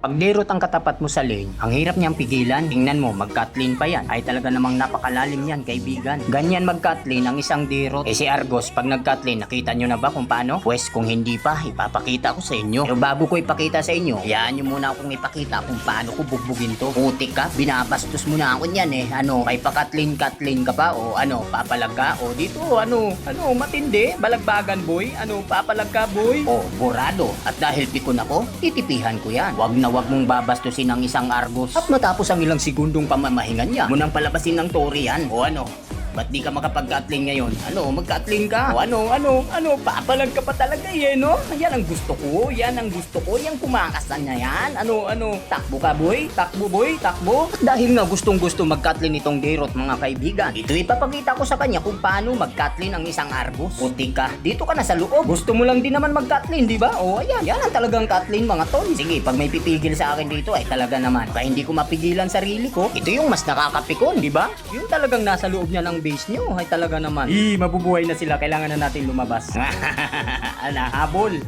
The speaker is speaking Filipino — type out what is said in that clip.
Pag derot ang katapat mo sa lane, ang hirap niyang pigilan. Tingnan mo, mag-cut lane pa yan. Ay talaga namang napakalalim yan, kaibigan. Ganyan mag-cut lane ang isang derot. Si Argos, pag nag-cut lane, nakita nyo na ba kung paano? Pwes kung hindi pa, ipapakita ko sa inyo. Pero bago ko ipakita sa inyo, hayaan nyo muna akong ipakita kung paano ko bugbugin to. Putik ka, binabastos mo na ako niyan eh. Kay pa-cut lane ka pa? O papalag ka? O dito, matindi? Balagbagan boy? Papalag ka boy? O, burado. At dahil pikon ako, titipihan ko yan. Wag mong babastusin ang isang Argos. At matapos ang ilang segundong pamamahingan niya, munang palabasin ng Tori yan. O ba't di ka makapag-cut lane ngayon? Mag-cut lane ka? O papalag ka pa talaga no? Yan ang gusto ko, yung kumakasan na yan. Takbo ka boy? Takbo boy? Takbo? At dahil nga gustong mag-cut lane itong derot mga kaibigan, ito ipapakita ko sa kanya kung paano mag-cut lane ang isang Argos. Puti ka, dito ka na sa loob. Gusto mo lang din naman mag-cut lane, di ba? O ayan, yan ang talagang cut lane mga tol. Sige, pag may pipigil sa akin dito ay talaga naman. Kaya hindi ko mapigilan sarili ko. Ito yung mas nakakapikon, di ba? Yung talagang nasa loob niya ng base nyo ay talaga naman. Mabubuhay na sila, kailangan na natin lumabas. Habol.